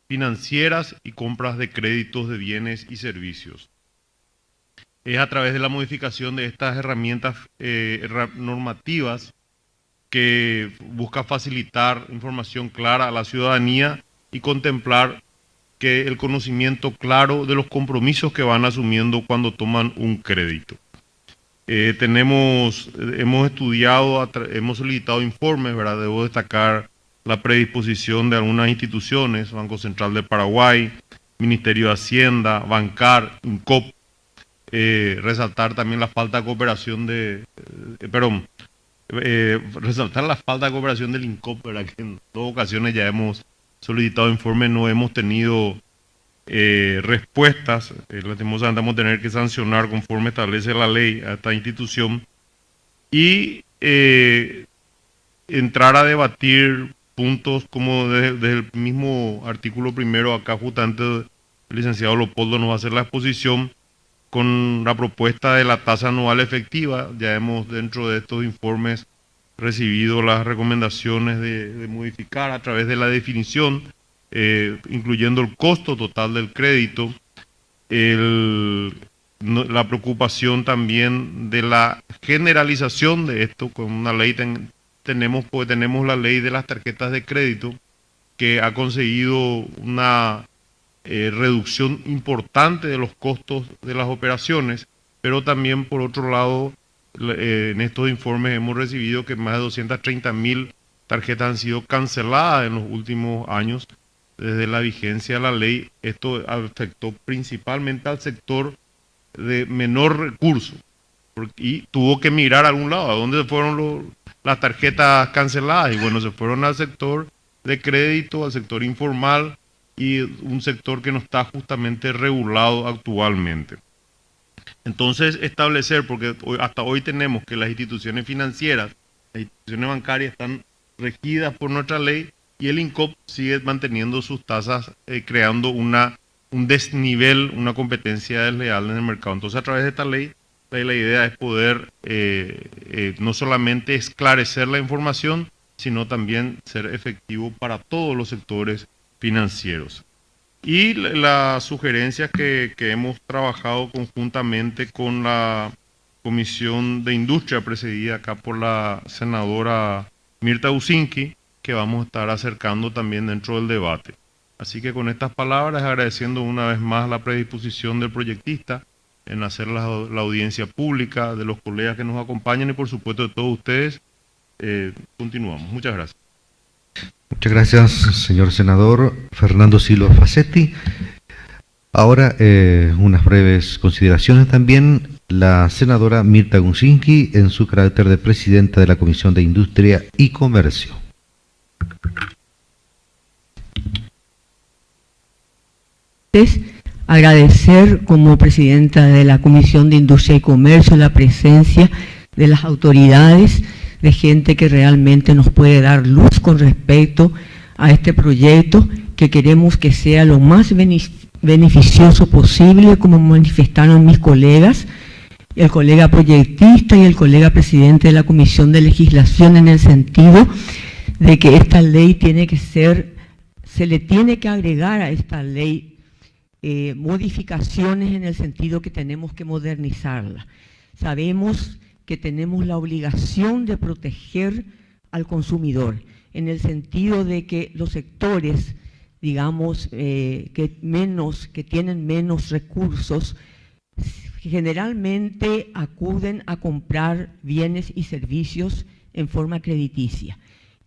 financieras y compras de créditos de bienes y servicios. Es a través de la modificación de estas herramientas normativas que busca facilitar información clara a la ciudadanía y contemplar que el conocimiento claro de los compromisos que van asumiendo cuando toman un crédito. Hemos estudiado, hemos solicitado informes, ¿verdad? Debo destacar la predisposición de algunas instituciones, Banco Central de Paraguay, Ministerio de Hacienda, Bancar, INCOP, resaltar también la falta de cooperación resaltar la falta de cooperación del INCOP, ¿verdad? Que en dos ocasiones ya hemos solicitado informes, no hemos tenido respuestas. Lastimosamente vamos a tener que sancionar conforme establece la ley a esta institución y entrar a debatir puntos como desde el mismo artículo primero. Acá justamente el licenciado Leopoldo nos va a hacer la exposición con la propuesta de la tasa anual efectiva. Ya hemos dentro de estos informes recibido las recomendaciones de modificar a través de la definición, incluyendo el costo total del crédito, la preocupación también de la generalización de esto con una ley. Tenemos la ley de las tarjetas de crédito que ha conseguido una reducción importante de los costos de las operaciones, pero también por otro lado en estos informes hemos recibido que más de 230.000 tarjetas han sido canceladas en los últimos años desde la vigencia de la ley. Esto afectó principalmente al sector de menor recurso y tuvo que mirar a algún lado. ¿A dónde fueron las tarjetas canceladas? Y bueno, se fueron al sector de crédito, al sector informal, y un sector que no está justamente regulado actualmente. Entonces establecer, porque hasta hoy tenemos que las instituciones financieras, las instituciones bancarias están regidas por nuestra ley y el INCOP sigue manteniendo sus tasas, creando un desnivel, una competencia desleal en el mercado. Entonces a través de esta ley, la idea es poder no solamente esclarecer la información, sino también ser efectivo para todos los sectores financieros. Y las sugerencias que hemos trabajado conjuntamente con la Comisión de Industria, presidida acá por la senadora Mirta Usinski, que vamos a estar acercando también dentro del debate. Así que con estas palabras, agradeciendo una vez más la predisposición del proyectista en hacer la audiencia pública, de los colegas que nos acompañan y por supuesto de todos ustedes, continuamos. Muchas gracias. Muchas gracias, señor senador Fernando Silva Facetti. Ahora, unas breves consideraciones también. La senadora Mirta Usinski, en su carácter de presidenta de la Comisión de Industria y Comercio. Agradecer como presidenta de la Comisión de Industria y Comercio la presencia de las autoridades, de gente que realmente nos puede dar luz con respecto a este proyecto que queremos que sea lo más beneficioso posible, como manifestaron mis colegas, el colega proyectista y el colega presidente de la Comisión de Legislación, en el sentido de que esta ley tiene que ser, se le tiene que agregar a esta ley modificaciones en el sentido que tenemos que modernizarla. Sabemos que tenemos la obligación de proteger al consumidor, en el sentido de que los sectores, digamos, que tienen menos recursos, generalmente acuden a comprar bienes y servicios en forma crediticia.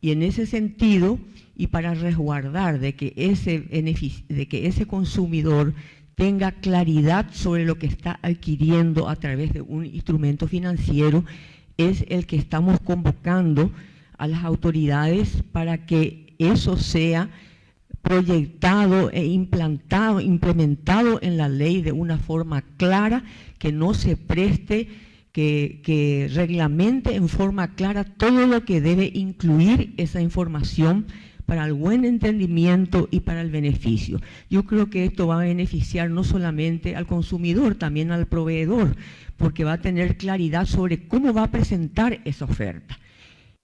Y en ese sentido, y para resguardar de que ese consumidor tenga claridad sobre lo que está adquiriendo a través de un instrumento financiero, es el que estamos convocando a las autoridades para que eso sea proyectado e implementado en la ley de una forma clara, que no se preste, que reglamente en forma clara todo lo que debe incluir esa información para el buen entendimiento y para el beneficio. Yo creo que esto va a beneficiar no solamente al consumidor, también al proveedor, porque va a tener claridad sobre cómo va a presentar esa oferta.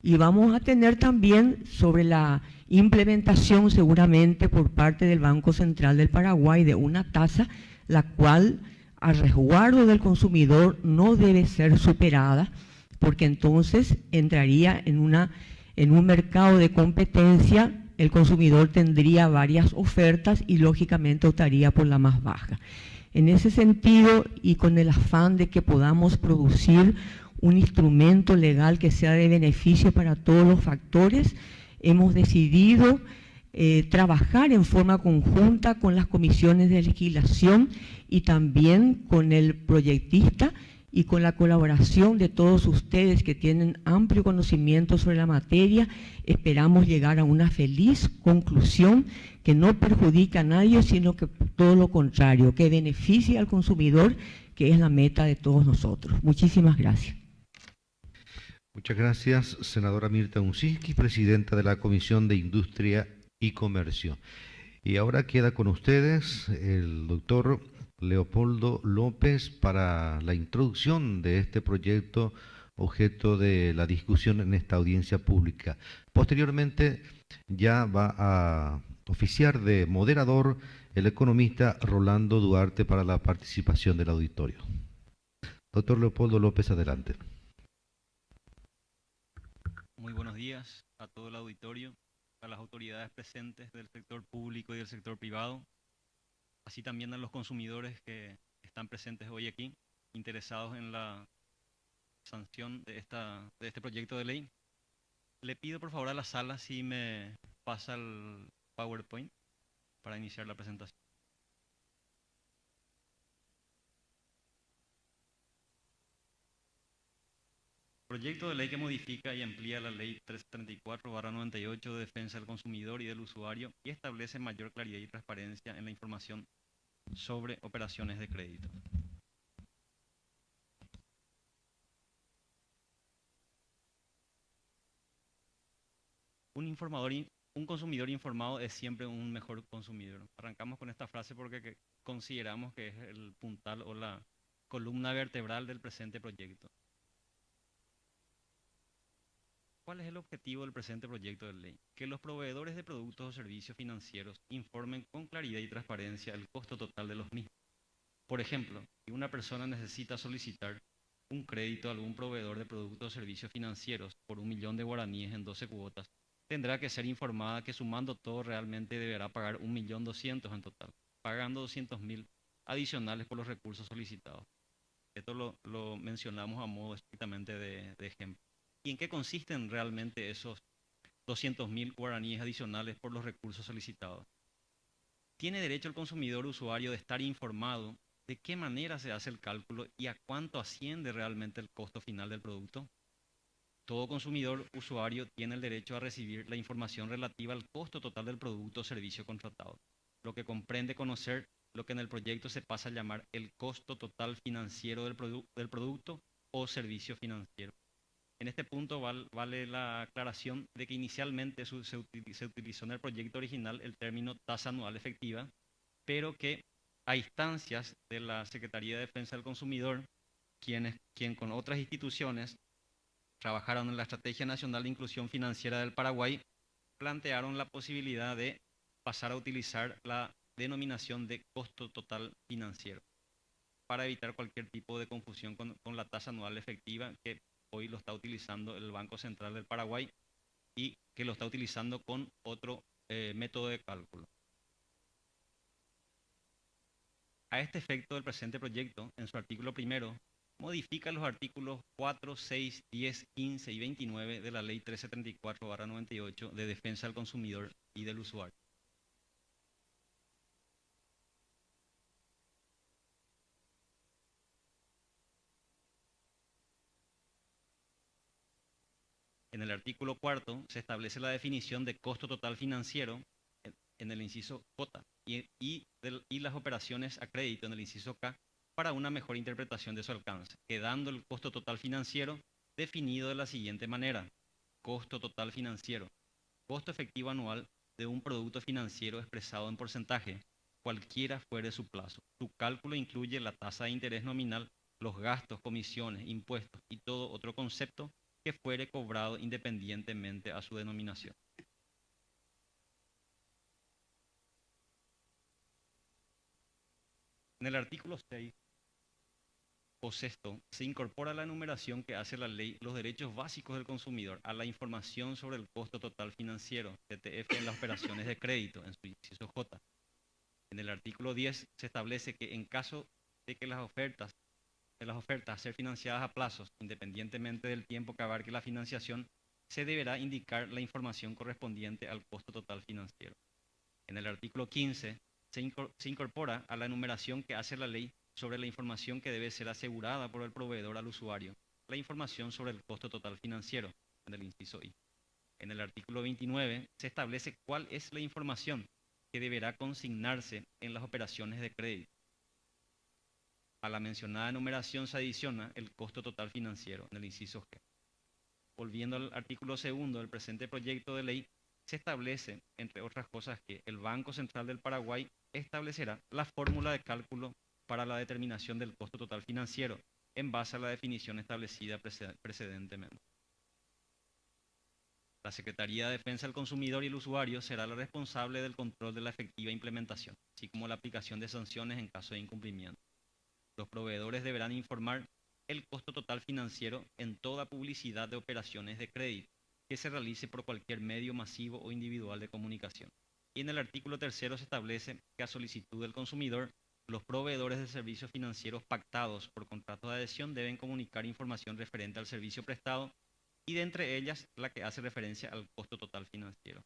Y vamos a tener también sobre la implementación seguramente por parte del Banco Central del Paraguay de una tasa la cual a resguardo del consumidor no debe ser superada, porque entonces entraría en un mercado de competencia, el consumidor tendría varias ofertas y lógicamente optaría por la más baja. En ese sentido, y con el afán de que podamos producir un instrumento legal que sea de beneficio para todos los factores, hemos decidido trabajar en forma conjunta con las comisiones de legislación y también con el proyectista y con la colaboración de todos ustedes que tienen amplio conocimiento sobre la materia. Esperamos llegar a una feliz conclusión que no perjudica a nadie, sino que todo lo contrario, que beneficie al consumidor, que es la meta de todos nosotros. Muchísimas gracias. Muchas gracias, senadora Mirta Uncinski, presidenta de la Comisión de Industria y Comercio. Y ahora queda con ustedes el doctor Leopoldo López para la introducción de este proyecto objeto de la discusión en esta audiencia pública. Posteriormente ya va a oficiar de moderador el economista Rolando Duarte para la participación del auditorio. Doctor Leopoldo López, adelante. Muy buenos días a todo el auditorio, a las autoridades presentes del sector público y del sector privado, así también a los consumidores que están presentes hoy aquí, interesados en la sanción de este proyecto de ley. Le pido por favor a la sala si me pasa el PowerPoint para iniciar la presentación. Proyecto de ley que modifica y amplía la Ley 334/98 de Defensa del Consumidor y del Usuario y establece mayor claridad y transparencia en la información sobre operaciones de crédito. Un consumidor informado es siempre un mejor consumidor. Arrancamos con esta frase porque consideramos que es el puntal o la columna vertebral del presente proyecto. ¿Cuál es el objetivo del presente proyecto de ley? Que los proveedores de productos o servicios financieros informen con claridad y transparencia el costo total de los mismos. Por ejemplo, si una persona necesita solicitar un crédito a algún proveedor de productos o servicios financieros por 1.000.000 de guaraníes en 12 cuotas, tendrá que ser informada que sumando todo realmente deberá pagar 1.200.000 en total, pagando 200.000 adicionales por los recursos solicitados. Esto lo mencionamos a modo estrictamente de ejemplo. ¿Y en qué consisten realmente esos 200.000 guaraníes adicionales por los recursos solicitados? ¿Tiene derecho el consumidor usuario de estar informado de qué manera se hace el cálculo y a cuánto asciende realmente el costo final del producto? Todo consumidor usuario tiene el derecho a recibir la información relativa al costo total del producto o servicio contratado, lo que comprende conocer lo que en el proyecto se pasa a llamar el costo total financiero del producto o servicio financiero. En este punto vale la aclaración de que inicialmente se utilizó en el proyecto original el término tasa anual efectiva, pero que a instancias de la Secretaría de Defensa del Consumidor, quien con otras instituciones trabajaron en la Estrategia Nacional de Inclusión Financiera del Paraguay, plantearon la posibilidad de pasar a utilizar la denominación de costo total financiero para evitar cualquier tipo de confusión con la tasa anual efectiva que hoy lo está utilizando el Banco Central del Paraguay y que lo está utilizando con otro método de cálculo. A este efecto, el presente proyecto, en su artículo primero, modifica los artículos 4, 6, 10, 15 y 29 de la Ley 1334/98 de Defensa del Consumidor y del Usuario. En el artículo cuarto se establece la definición de costo total financiero en el inciso J y las operaciones a crédito en el inciso K para una mejor interpretación de su alcance, quedando el costo total financiero definido de la siguiente manera. Costo total financiero. Costo efectivo anual de un producto financiero expresado en porcentaje, cualquiera fuere su plazo. Su cálculo incluye la tasa de interés nominal, los gastos, comisiones, impuestos y todo otro concepto que fuere cobrado independientemente a su denominación. En el artículo 6 o sexto, se incorpora la enumeración que hace la ley los derechos básicos del consumidor a la información sobre el costo total financiero, TTF, en las operaciones de crédito, en su inciso J. En el artículo 10 se establece que en caso de que las ofertas a ser financiadas a plazos, independientemente del tiempo que abarque la financiación, se deberá indicar la información correspondiente al costo total financiero. En el artículo 15 se incorpora a la enumeración que hace la ley sobre la información que debe ser asegurada por el proveedor al usuario, la información sobre el costo total financiero, en el inciso I. En el artículo 29 se establece cuál es la información que deberá consignarse en las operaciones de crédito. A la mencionada enumeración se adiciona el costo total financiero, en el inciso G. Volviendo al artículo segundo del presente proyecto de ley, se establece, entre otras cosas, que el Banco Central del Paraguay establecerá la fórmula de cálculo para la determinación del costo total financiero, en base a la definición establecida precedentemente. La Secretaría de Defensa del Consumidor y el usuario será la responsable del control de la efectiva implementación, así como la aplicación de sanciones en caso de incumplimiento. Los proveedores deberán informar el costo total financiero en toda publicidad de operaciones de crédito que se realice por cualquier medio masivo o individual de comunicación. Y en el artículo tercero se establece que a solicitud del consumidor, los proveedores de servicios financieros pactados por contrato de adhesión deben comunicar información referente al servicio prestado y de entre ellas la que hace referencia al costo total financiero.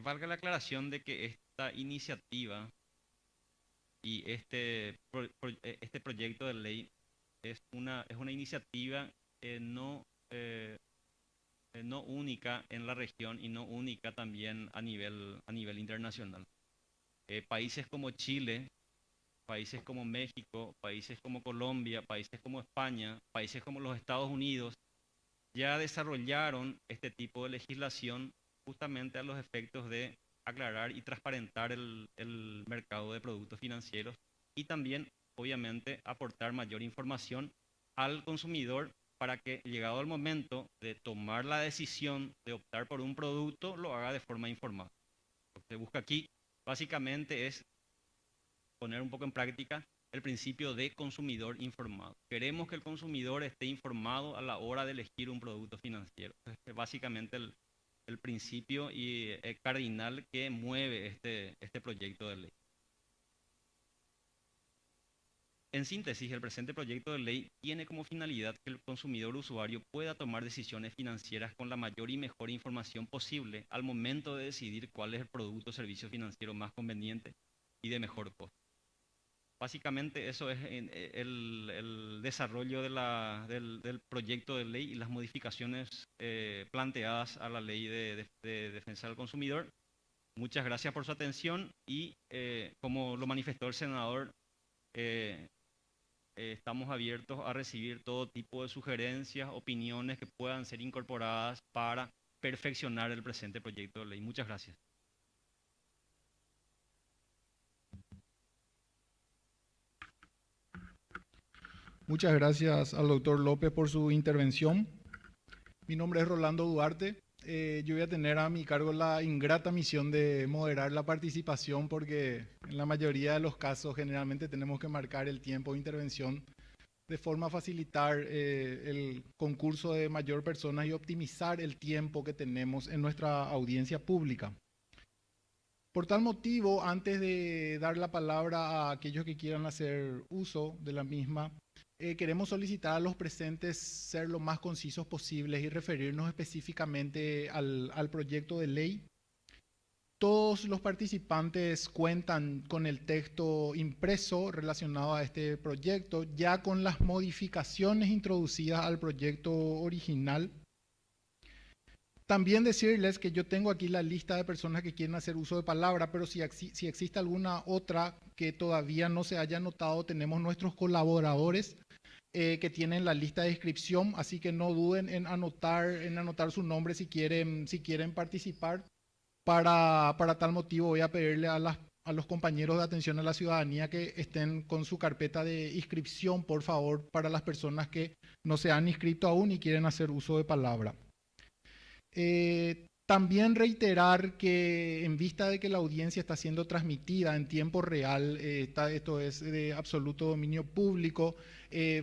Valga la aclaración de que esta iniciativa y este proyecto de ley es una iniciativa no única en la región y no única también a nivel internacional. Países como Chile, países como México, países como Colombia, países como España, países como los Estados Unidos, ya desarrollaron este tipo de legislación justamente a los efectos de aclarar y transparentar el mercado de productos financieros y también, obviamente, aportar mayor información al consumidor para que, llegado el momento de tomar la decisión de optar por un producto, lo haga de forma informada. Lo que se busca aquí, básicamente, es poner un poco en práctica el principio de consumidor informado. Queremos que el consumidor esté informado a la hora de elegir un producto financiero. Es básicamente el principio y cardinal que mueve este proyecto de ley. En síntesis, el presente proyecto de ley tiene como finalidad que el consumidor usuario pueda tomar decisiones financieras con la mayor y mejor información posible al momento de decidir cuál es el producto o servicio financiero más conveniente y de mejor costo. Básicamente eso es el desarrollo del proyecto de ley y las modificaciones planteadas a la ley de defensa del consumidor. Muchas gracias por su atención y como lo manifestó el senador, estamos abiertos a recibir todo tipo de sugerencias, opiniones que puedan ser incorporadas para perfeccionar el presente proyecto de ley. Muchas gracias. Muchas gracias al doctor López por su intervención. Mi nombre es Rolando Duarte. Yo voy a tener a mi cargo la ingrata misión de moderar la participación porque en la mayoría de los casos generalmente tenemos que marcar el tiempo de intervención de forma a facilitar el concurso de mayor personas y optimizar el tiempo que tenemos en nuestra audiencia pública. Por tal motivo, antes de dar la palabra a aquellos que quieran hacer uso de la misma, queremos solicitar a los presentes ser lo más concisos posibles y referirnos específicamente al proyecto de ley. Todos los participantes cuentan con el texto impreso relacionado a este proyecto, ya con las modificaciones introducidas al proyecto original. También decirles que yo tengo aquí la lista de personas que quieren hacer uso de palabra, pero si existe alguna otra que todavía no se haya anotado, tenemos nuestros colaboradores que tienen la lista de inscripción, así que no duden en anotar su nombre si quieren participar. Para tal motivo voy a pedirle a los compañeros de atención a la ciudadanía que estén con su carpeta de inscripción, por favor, para las personas que no se han inscrito aún y quieren hacer uso de palabra. También reiterar que en vista de que la audiencia está siendo transmitida en tiempo real, esto es de absoluto dominio público,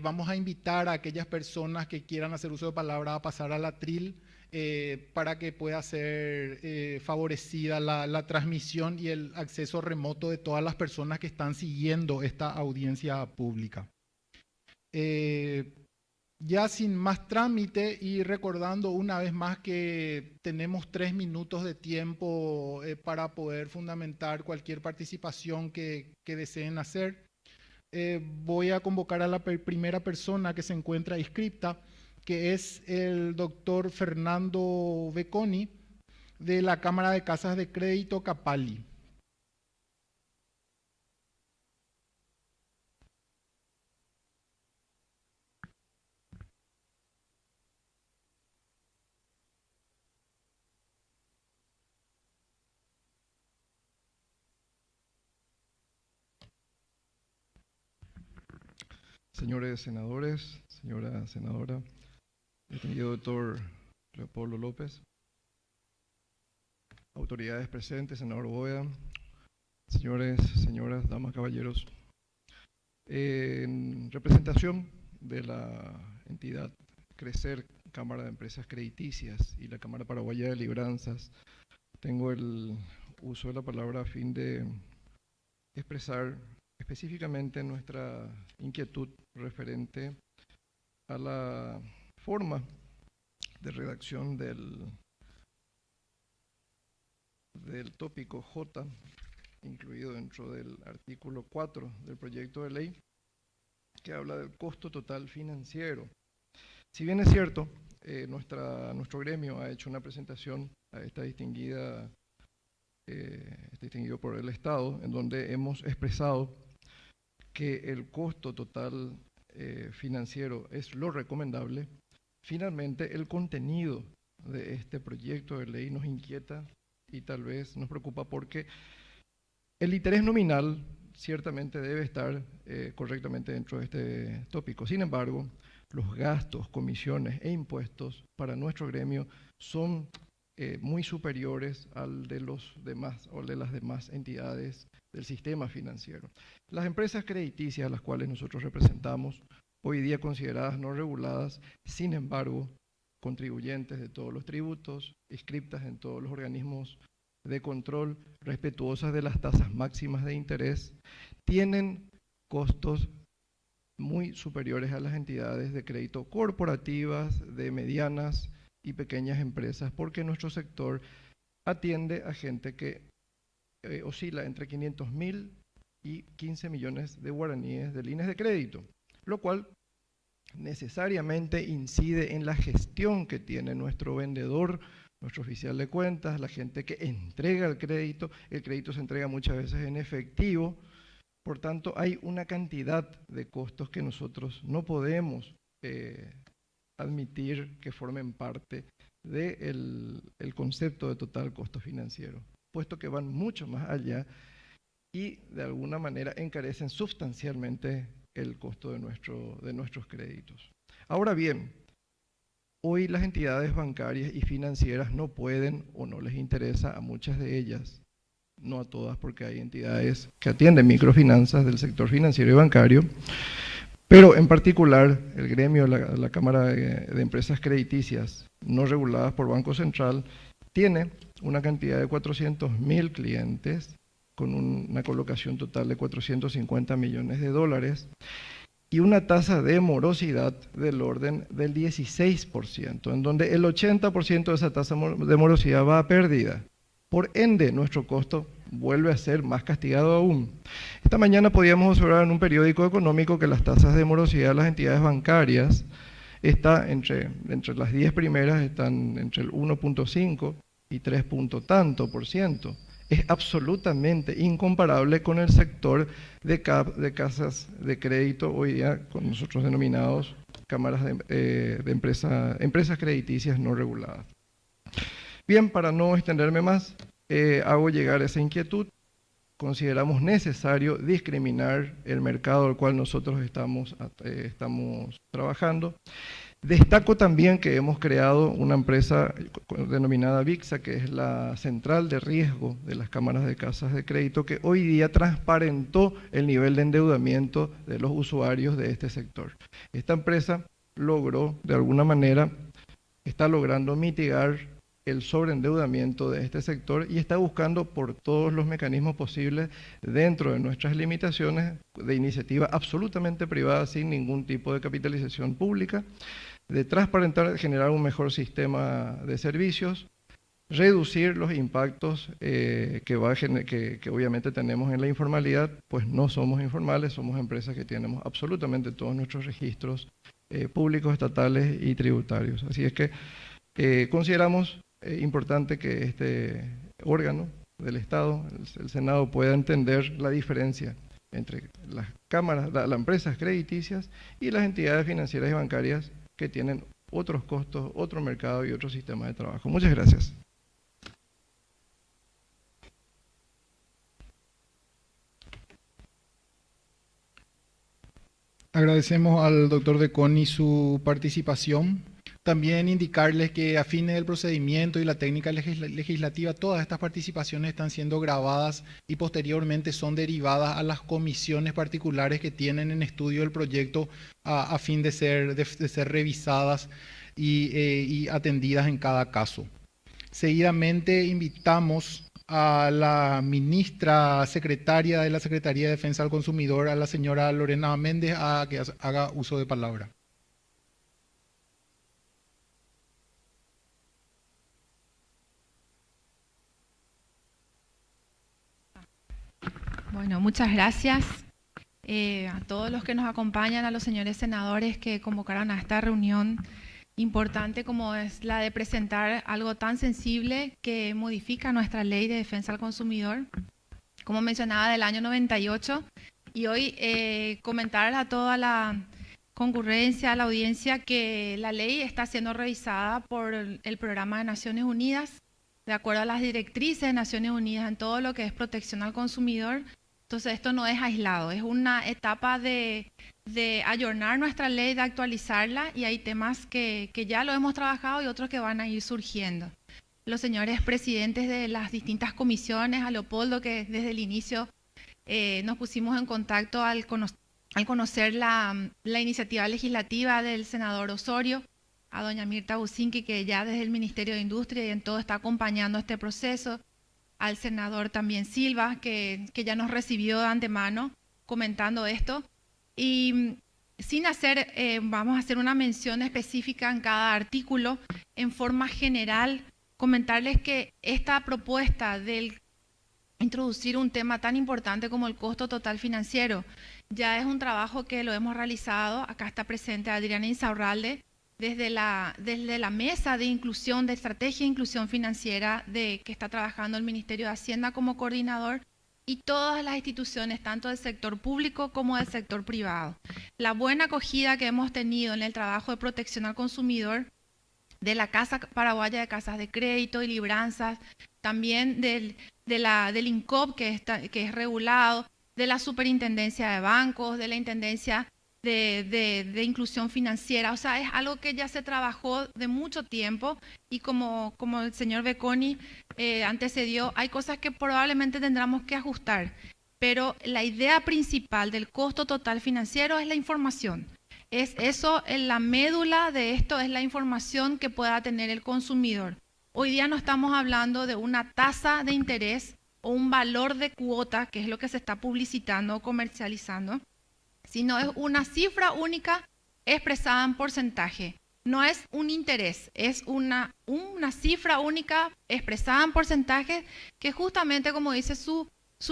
vamos a invitar a aquellas personas que quieran hacer uso de palabra a pasar al atril para que pueda ser favorecida la transmisión y el acceso remoto de todas las personas que están siguiendo esta audiencia pública. Ya sin más trámite y recordando una vez más que tenemos 3 minutos de tiempo para poder fundamentar cualquier participación que deseen hacer, voy a convocar a la primera persona que se encuentra inscripta, que es el doctor Fernando Becconi, de la Cámara de Casas de Crédito Capali. Señores senadores, señora senadora, distinguido doctor Leopoldo López, autoridades presentes, senador Boya, señores, señoras, damas, caballeros, en representación de la entidad Crecer, Cámara de Empresas Crediticias y la Cámara Paraguaya de Libranzas, tengo el uso de la palabra a fin de expresar específicamente nuestra inquietud referente a la forma de redacción del tópico J, incluido dentro del artículo 4 del proyecto de ley, que habla del costo total financiero. Si bien es cierto, nuestro gremio ha hecho una presentación a esta distinguido por el Estado, en donde hemos expresado que el costo total financiero es lo recomendable. Finalmente, el contenido de este proyecto de ley nos inquieta y tal vez nos preocupa porque el interés nominal ciertamente debe estar correctamente dentro de este tópico. Sin embargo, los gastos, comisiones e impuestos para nuestro gremio son muy superiores al de los demás o de las demás entidades del sistema financiero. Las empresas crediticias a las cuales nosotros representamos, hoy día consideradas no reguladas, sin embargo, contribuyentes de todos los tributos, inscriptas en todos los organismos de control, respetuosas de las tasas máximas de interés, tienen costos muy superiores a las entidades de crédito corporativas, de medianas y pequeñas empresas, porque nuestro sector atiende a gente que oscila entre 500.000 y 15 millones de guaraníes de líneas de crédito, lo cual necesariamente incide en la gestión que tiene nuestro vendedor, nuestro oficial de cuentas, la gente que entrega el crédito se entrega muchas veces en efectivo. Por tanto, hay una cantidad de costos que nosotros no podemos admitir que formen parte del concepto de total costo financiero, puesto que van mucho más allá y de alguna manera encarecen sustancialmente el costo de nuestros créditos. Ahora bien, hoy las entidades bancarias y financieras no pueden o no les interesa a muchas de ellas, no a todas porque hay entidades que atienden microfinanzas del sector financiero y bancario, pero en particular el gremio, la Cámara de Empresas Crediticias no reguladas por Banco Central, tiene una cantidad de 400.000 clientes con una colocación total de 450 millones de dólares y una tasa de morosidad del orden del 16%, en donde el 80% de esa tasa de morosidad va a pérdida. Por ende, nuestro costo vuelve a ser más castigado aún. Esta mañana podíamos observar en un periódico económico que las tasas de morosidad de las entidades bancarias está entre las 10 primeras están entre el 1.5 y 3 tanto por ciento. Es absolutamente incomparable con el sector de casas de crédito hoy día, con nosotros denominados cámaras de empresas crediticias no reguladas. Bien, para no extenderme más, hago llegar esa inquietud. Consideramos necesario discriminar el mercado al cual nosotros estamos trabajando. Destaco también que hemos creado una empresa denominada VIXA, que es la central de riesgo de las cámaras de casas de crédito, que hoy día transparentó el nivel de endeudamiento de los usuarios de este sector. Esta empresa logró, de alguna manera, está logrando mitigar el sobreendeudamiento de este sector y está buscando por todos los mecanismos posibles, dentro de nuestras limitaciones, de iniciativa absolutamente privada, sin ningún tipo de capitalización pública, de transparentar, generar un mejor sistema de servicios, reducir los impactos que obviamente tenemos en la informalidad, pues no somos informales, somos empresas que tenemos absolutamente todos nuestros registros públicos, estatales y tributarios. Así es que consideramos importante que este órgano del Estado, el Senado, pueda entender la diferencia entre las cámaras, las empresas crediticias y las entidades financieras y bancarias que tienen otros costos, otro mercado y otro sistema de trabajo. Muchas gracias. Agradecemos al doctor Deconi su participación. También indicarles que a fines del procedimiento y la técnica legislativa, todas estas participaciones están siendo grabadas y posteriormente son derivadas a las comisiones particulares que tienen en estudio el proyecto a fin de ser revisadas y atendidas en cada caso. Seguidamente invitamos a la ministra secretaria de la Secretaría de Defensa del Consumidor, a la señora Lorena Méndez, a que haga uso de palabra. Bueno, muchas gracias a todos los que nos acompañan, a los señores senadores que convocaron a esta reunión importante como es la de presentar algo tan sensible que modifica nuestra ley de defensa al consumidor, como mencionaba, del año 98, y hoy comentar a toda la concurrencia, a la audiencia, que la ley está siendo revisada por el Programa de Naciones Unidas, de acuerdo a las directrices de Naciones Unidas en todo lo que es protección al consumidor. Entonces esto no es aislado, es una etapa de ayornar nuestra ley, de actualizarla, y hay temas que ya lo hemos trabajado y otros que van a ir surgiendo. Los señores presidentes de las distintas comisiones, a Leopoldo, que desde el inicio nos pusimos en contacto al conocer la iniciativa legislativa del senador Osorio, a doña Mirta Bucinqui, que ya desde el Ministerio de Industria y en todo está acompañando este proceso, al senador también Silva, que ya nos recibió de antemano comentando esto. Y sin vamos a hacer una mención específica en cada artículo, en forma general, comentarles que esta propuesta de introducir un tema tan importante como el costo total financiero ya es un trabajo que lo hemos realizado. Acá está presente Adriana Insaurralde, desde la mesa de inclusión, de estrategia de inclusión financiera que está trabajando el Ministerio de Hacienda como coordinador, y todas las instituciones, tanto del sector público como del sector privado. La buena acogida que hemos tenido en el trabajo de protección al consumidor de la Casa Paraguaya de Casas de Crédito y Libranzas, también del INCOP, que es regulado, de la Superintendencia de Bancos, de la Intendencia de Inclusión Financiera. O sea, es algo que ya se trabajó de mucho tiempo, y como el señor Deconi antecedió, hay cosas que probablemente tendremos que ajustar, pero la idea principal del costo total financiero es la información. Es eso, la médula de esto es la información que pueda tener el consumidor. Hoy día no estamos hablando de una tasa de interés o un valor de cuota, que es lo que se está publicitando o comercializando, sino es una cifra única expresada en porcentaje. No es un interés, es una cifra única expresada en porcentaje que, justamente como dice su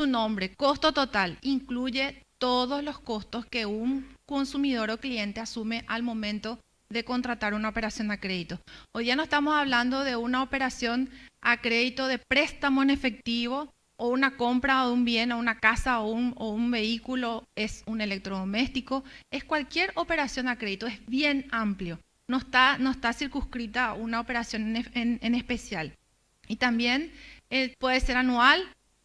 nombre, costo total, incluye todos los costos que un consumidor o cliente asume al momento de contratar una operación a crédito. Hoy ya no estamos hablando de una operación a crédito de préstamo en efectivo, o una compra de un bien, o una casa, o un vehículo, es un electrodoméstico, es cualquier operación a crédito, es bien amplio, no está circunscrita a una operación en especial. Y también puede ser anual,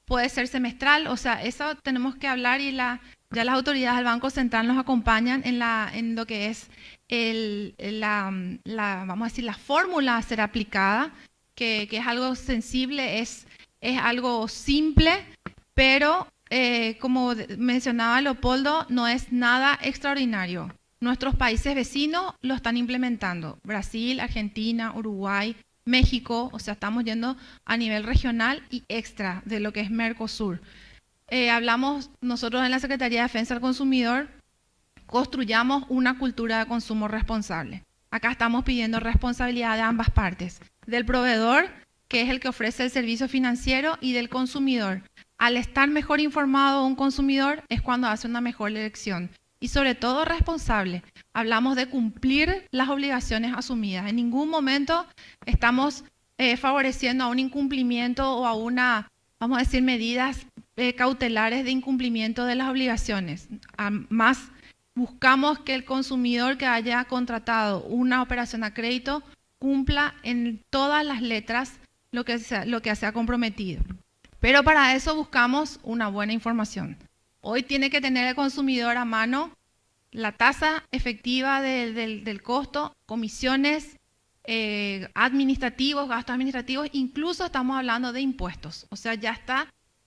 puede ser semestral, o sea, eso tenemos que hablar, y la Ya las autoridades del Banco Central nos acompañan en lo que es vamos a decir, la fórmula a ser aplicada, que es algo sensible, es algo simple, pero como mencionaba Leopoldo, no es nada extraordinario. Nuestros países vecinos lo están implementando. Brasil, Argentina, Uruguay, México, o sea, estamos yendo a nivel regional y extra de lo que es Mercosur. Hablamos nosotros en la Secretaría de Defensa del Consumidor, construyamos una cultura de consumo responsable. Acá estamos pidiendo responsabilidad de ambas partes, del proveedor, que es el que ofrece el servicio financiero, y del consumidor. Al estar mejor informado un consumidor es cuando hace una mejor elección. Y sobre todo responsable. Hablamos de cumplir las obligaciones asumidas. En ningún momento estamos favoreciendo a un incumplimiento o a vamos a decir, medidas cautelares de incumplimiento de las obligaciones. Más buscamos que el consumidor que haya contratado una operación a crédito cumpla en todas las letras lo que se ha comprometido. Pero para eso buscamos una buena información. Hoy tiene que tener el consumidor a mano la tasa efectiva del costo, comisiones administrativos, gastos administrativos, incluso estamos hablando de impuestos. O sea,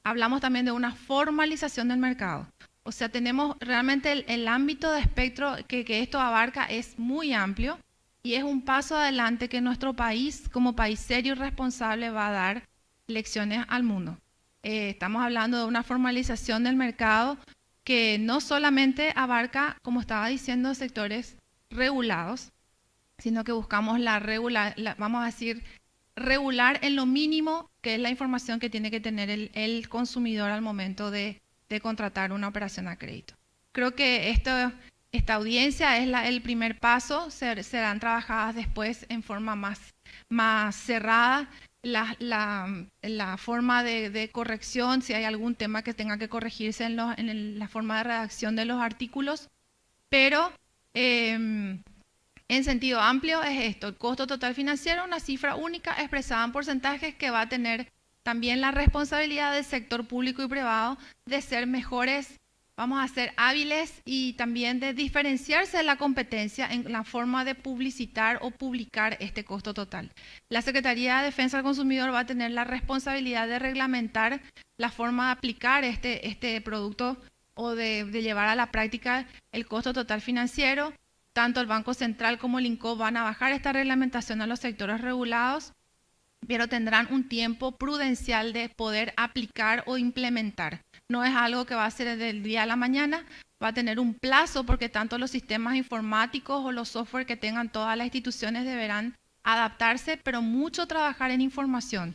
hablamos también de una formalización del mercado. O sea, tenemos realmente el ámbito de espectro que esto abarca es muy amplio y es un paso adelante que nuestro país, como país serio y responsable, va a dar lecciones al mundo. Estamos hablando de una formalización del mercado que no solamente abarca, como estaba diciendo, sectores regulados, sino que buscamos vamos a decir, regular en lo mínimo, que es la información que tiene que tener el consumidor al momento de contratar una operación a crédito. Creo que esta audiencia es el primer paso, serán trabajadas después en forma más cerrada, la forma de corrección, si hay algún tema que tenga que corregirse en la forma de redacción de los artículos, pero en sentido amplio es esto: el costo total financiero, una cifra única expresada en porcentajes que va a tener también la responsabilidad del sector público y privado de ser mejores, vamos a ser hábiles y también de diferenciarse de la competencia en la forma de publicitar o publicar este costo total. La Secretaría de Defensa del Consumidor va a tener la responsabilidad de reglamentar la forma de aplicar este producto o de llevar a la práctica el costo total financiero. Tanto el Banco Central como el INCO van a bajar esta reglamentación a los sectores regulados, pero tendrán un tiempo prudencial de poder aplicar o implementar. No es algo que va a ser del día a la mañana, va a tener un plazo porque tanto los sistemas informáticos o los software que tengan todas las instituciones deberán adaptarse, pero mucho trabajar en información,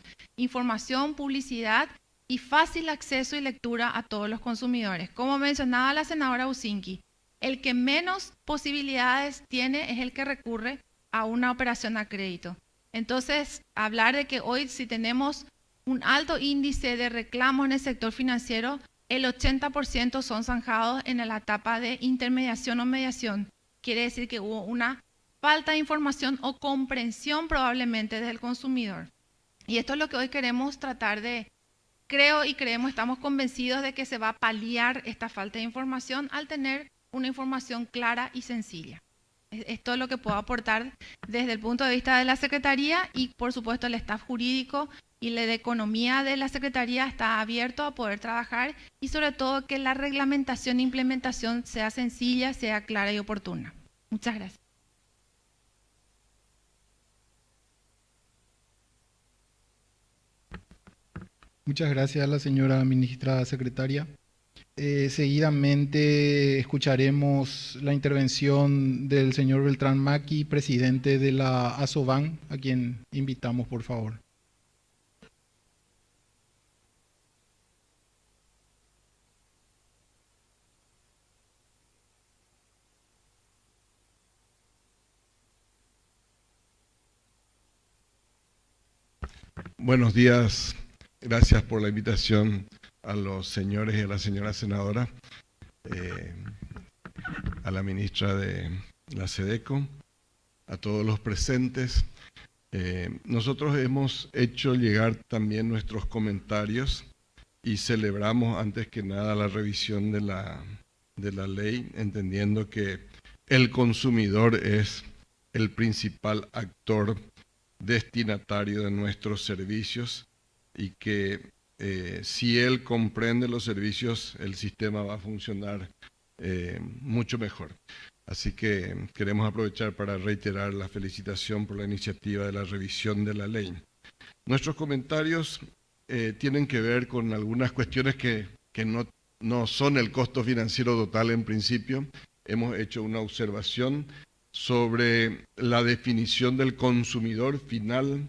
publicidad y fácil acceso y lectura a todos los consumidores. Como mencionaba la senadora Usinki, el que menos posibilidades tiene es el que recurre a una operación a crédito. Entonces, hablar de que hoy si tenemos un alto índice de reclamos en el sector financiero, el 80% son zanjados en la etapa de intermediación o mediación. Quiere decir que hubo una falta de información o comprensión probablemente del consumidor. Y esto es lo que hoy queremos tratar de, estamos convencidos de que se va a paliar esta falta de información al tener una información clara y sencilla. Esto es lo que puedo aportar desde el punto de vista de la Secretaría y, por supuesto, el staff jurídico y la de economía de la Secretaría está abierto a poder trabajar y, sobre todo, que la reglamentación e implementación sea sencilla, sea clara y oportuna. Muchas gracias. Muchas gracias a la señora ministra secretaria. Seguidamente escucharemos la intervención del señor Beltrán Maqui, presidente de la ASOBAN, a quien invitamos, por favor. Buenos días, gracias por la invitación a los señores y a la señora senadora, a la ministra de la SEDECO, a todos los presentes. Nosotros hemos hecho llegar también nuestros comentarios y celebramos antes que nada la revisión de la de la ley, entendiendo que el consumidor es el principal actor destinatario de nuestros servicios y que si él comprende los servicios, el sistema va a funcionar mucho mejor. Así que queremos aprovechar para reiterar la felicitación por la iniciativa de la revisión de la ley. Nuestros comentarios tienen que ver con algunas cuestiones que no son el costo financiero total en principio. Hemos hecho una observación sobre la definición del consumidor final,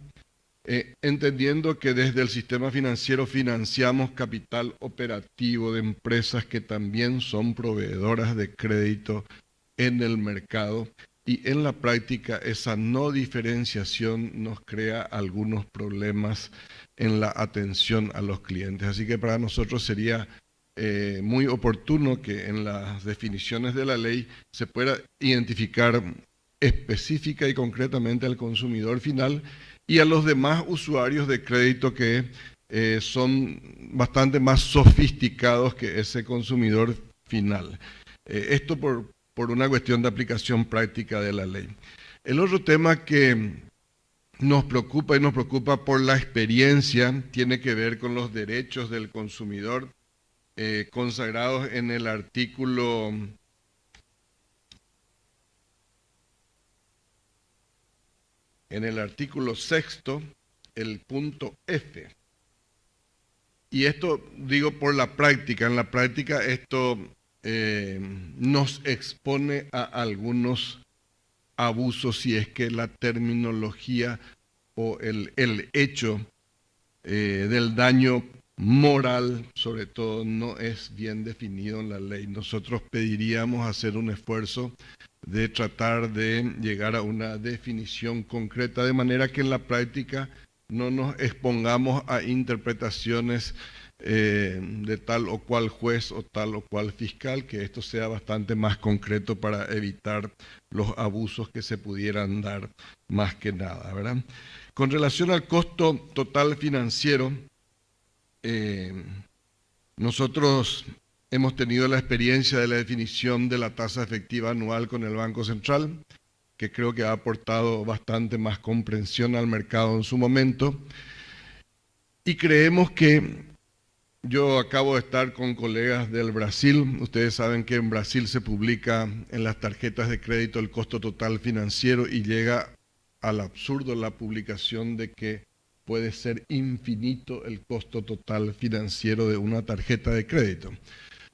entendiendo que desde el sistema financiero financiamos capital operativo de empresas que también son proveedoras de crédito en el mercado, y en la práctica esa no diferenciación nos crea algunos problemas en la atención a los clientes. Así que para nosotros sería muy oportuno que en las definiciones de la ley se pueda identificar específica y concretamente al consumidor final y a los demás usuarios de crédito que son bastante más sofisticados que ese consumidor final. Esto por una cuestión de aplicación práctica de la ley. El otro tema que nos preocupa por la experiencia tiene que ver con los derechos del consumidor consagrados en el artículo 6º, el punto F. Y esto digo por la práctica. En la práctica esto nos expone a algunos abusos si es que la terminología o el hecho del daño moral, sobre todo, no es bien definido en la ley. Nosotros pediríamos hacer un esfuerzo de tratar de llegar a una definición concreta, de manera que en la práctica no nos expongamos a interpretaciones de tal o cual juez o tal o cual fiscal, que esto sea bastante más concreto para evitar los abusos que se pudieran dar más que nada, ¿verdad? Con relación al costo total financiero, nosotros hemos tenido la experiencia de la definición de la tasa efectiva anual con el Banco Central, que creo que ha aportado bastante más comprensión al mercado en su momento, y creemos que yo acabo de estar con colegas del Brasil. Ustedes saben que en Brasil se publica en las tarjetas de crédito el costo total financiero y llega al absurdo la publicación de que puede ser infinito el costo total financiero de una tarjeta de crédito.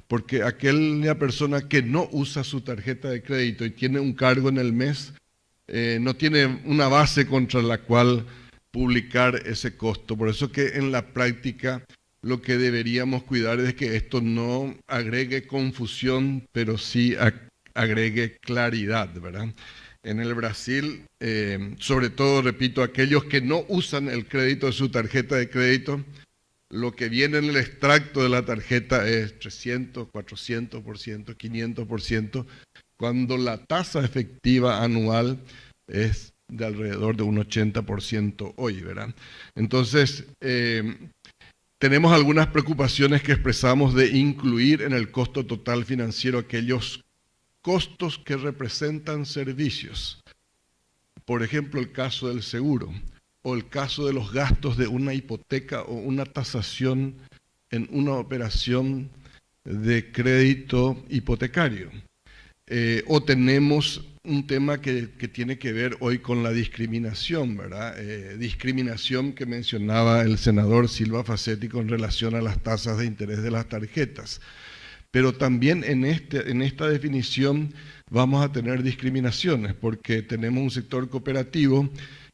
Porque aquella persona que no usa su tarjeta de crédito y tiene un cargo en el mes, no tiene una base contra la cual publicar ese costo. Por eso que en la práctica lo que deberíamos cuidar es que esto no agregue confusión, pero sí agregue claridad, ¿verdad? En el Brasil, sobre todo, repito, aquellos que no usan el crédito de su tarjeta de crédito, lo que viene en el extracto de la tarjeta es 300, 400%, 500%, cuando la tasa efectiva anual es de alrededor de un 80% hoy, ¿verdad? Entonces, tenemos algunas preocupaciones que expresamos de incluir en el costo total financiero aquellos costos que representan servicios. Por ejemplo, el caso del seguro o el caso de los gastos de una hipoteca o una tasación en una operación de crédito hipotecario. O tenemos un tema que tiene que ver hoy con la discriminación, ¿verdad? Discriminación que mencionaba el senador Silva Facetti con relación a las tasas de interés de las tarjetas. Pero también en esta definición vamos a tener discriminaciones, porque tenemos un sector cooperativo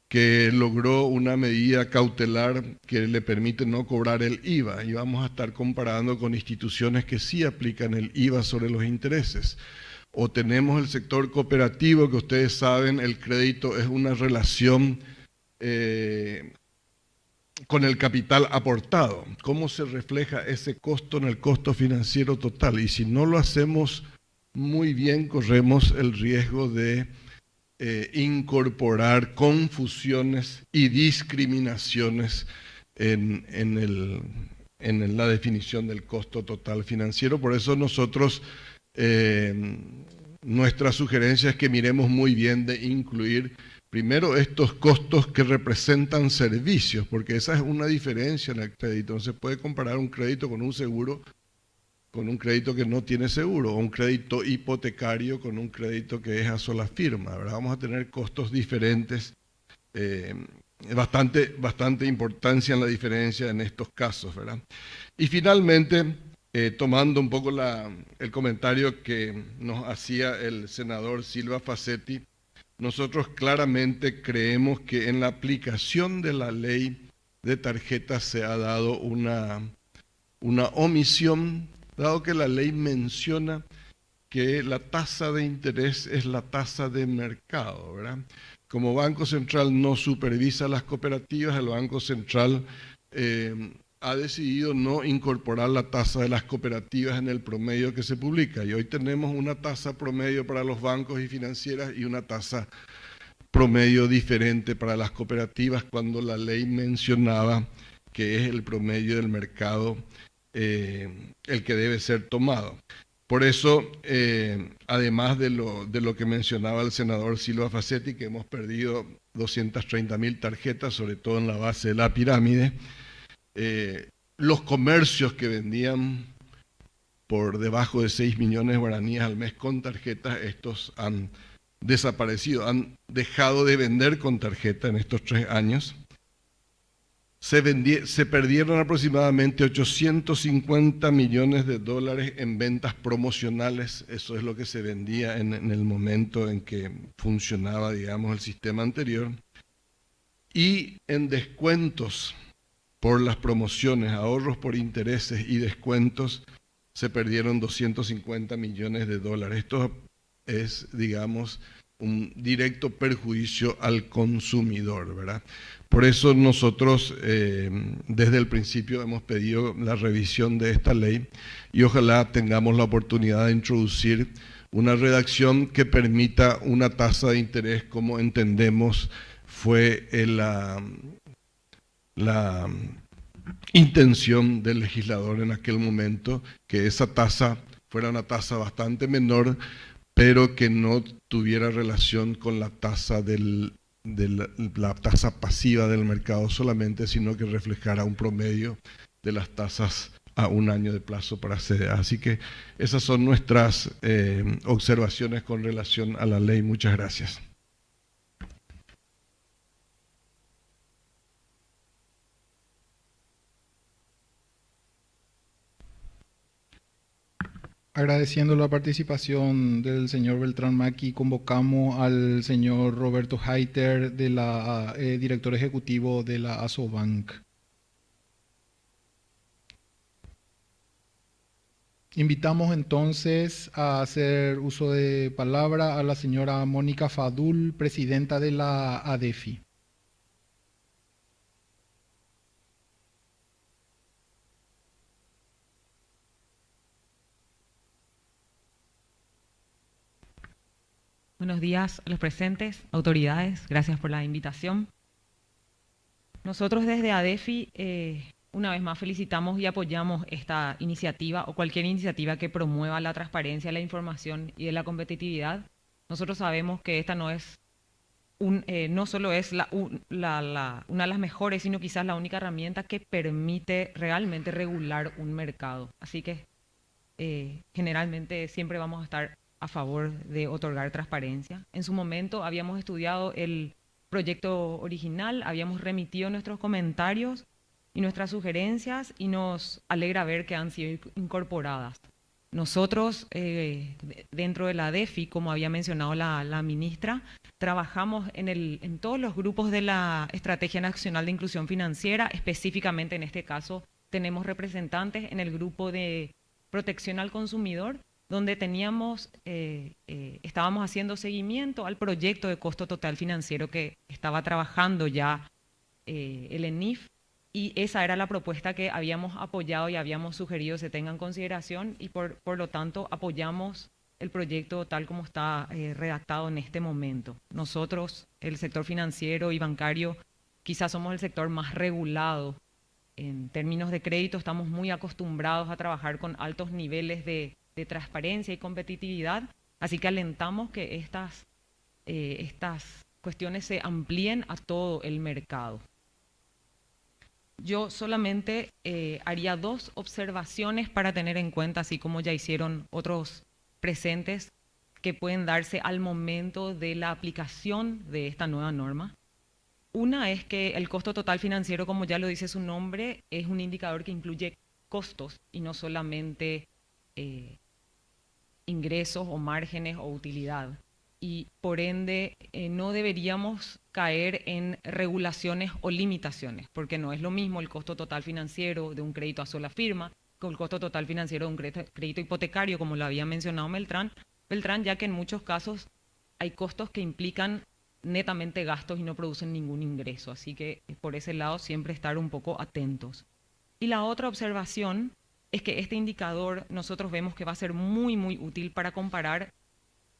que logró una medida cautelar que le permite no cobrar el IVA, y vamos a estar comparando con instituciones que sí aplican el IVA sobre los intereses. O tenemos el sector cooperativo, que ustedes saben, el crédito es una relación con el capital aportado. ¿Cómo se refleja ese costo en el costo financiero total? Y si no lo hacemos muy bien, corremos el riesgo de incorporar confusiones y discriminaciones en la definición del costo total financiero. Por eso nosotros nuestra sugerencia es que miremos muy bien de incluir primero estos costos que representan servicios, porque esa es una diferencia en el crédito. No se puede comparar un crédito con un seguro con un crédito que no tiene seguro, o un crédito hipotecario con un crédito que es a sola firma, ¿verdad? Vamos a tener costos diferentes, bastante importancia en la diferencia en estos casos, ¿verdad? Y finalmente, tomando un poco el comentario que nos hacía el senador Silva Facetti, nosotros claramente creemos que en la aplicación de la ley de tarjetas se ha dado una omisión, dado que la ley menciona que la tasa de interés es la tasa de mercado, ¿verdad? Como Banco Central no supervisa las cooperativas, el Banco Central ha decidido no incorporar la tasa de las cooperativas en el promedio que se publica. Y hoy tenemos una tasa promedio para los bancos y financieras y una tasa promedio diferente para las cooperativas, cuando la ley mencionaba que es el promedio del mercado el que debe ser tomado. Por eso, además de lo que mencionaba el senador Silva Facetti, que hemos perdido 230.000 tarjetas, sobre todo en la base de la pirámide, los comercios que vendían por debajo de 6 millones de guaraníes al mes con tarjetas, estos han desaparecido, han dejado de vender con tarjeta en estos 3 años. Se perdieron aproximadamente 850 millones de dólares en ventas promocionales, eso es lo que se vendía en el momento en que funcionaba, digamos, el sistema anterior, y en descuentos por las promociones, ahorros por intereses y descuentos, se perdieron 250 millones de dólares. Esto es, digamos, un directo perjuicio al consumidor, ¿verdad? Por eso nosotros desde el principio hemos pedido la revisión de esta ley y ojalá tengamos la oportunidad de introducir una redacción que permita una tasa de interés como entendemos fue la intención del legislador en aquel momento, que esa tasa fuera una tasa bastante menor, pero que no tuviera relación con la tasa la tasa pasiva del mercado solamente, sino que reflejara un promedio de las tasas a un año de plazo para CDA. Así que esas son nuestras observaciones con relación a la ley. Muchas gracias. Agradeciendo la participación del señor Beltrán Maki, convocamos al señor Roberto Heiter, director ejecutivo de la Asobank. Invitamos entonces a hacer uso de palabra a la señora Mónica Fadul, presidenta de la ADEFI. Buenos días a los presentes, autoridades, gracias por la invitación. Nosotros desde ADEFI, una vez más felicitamos y apoyamos esta iniciativa o cualquier iniciativa que promueva la transparencia, la información y de la competitividad. Nosotros sabemos que esta no es no solo es una de las mejores, sino quizás la única herramienta que permite realmente regular un mercado. Así que generalmente siempre vamos a estar a favor de otorgar transparencia. En su momento habíamos estudiado el proyecto original, habíamos remitido nuestros comentarios y nuestras sugerencias y nos alegra ver que han sido incorporadas. Nosotros, dentro de la ADEFI, como había mencionado la ministra, trabajamos en todos los grupos de la Estrategia Nacional de Inclusión Financiera, específicamente en este caso tenemos representantes en el grupo de protección al consumidor, donde estábamos haciendo seguimiento al proyecto de costo total financiero que estaba trabajando ya el ENIF, y esa era la propuesta que habíamos apoyado y habíamos sugerido se tenga en consideración, y por lo tanto apoyamos el proyecto tal como está redactado en este momento. Nosotros, el sector financiero y bancario, quizás somos el sector más regulado. En términos de crédito estamos muy acostumbrados a trabajar con altos niveles de transparencia y competitividad, así que alentamos que estas cuestiones se amplíen a todo el mercado. Yo solamente haría 2 observaciones para tener en cuenta, así como ya hicieron otros presentes, que pueden darse al momento de la aplicación de esta nueva norma. Una es que el costo total financiero, como ya lo dice su nombre, es un indicador que incluye costos y no solamente ingresos o márgenes o utilidad. Y por ende no deberíamos caer en regulaciones o limitaciones, porque no es lo mismo el costo total financiero de un crédito a sola firma con el costo total financiero de un crédito hipotecario, como lo había mencionado Beltrán, ya que en muchos casos hay costos que implican netamente gastos y no producen ningún ingreso. Así que por ese lado siempre estar un poco atentos. Y la otra observación es que este indicador nosotros vemos que va a ser muy, muy útil para comparar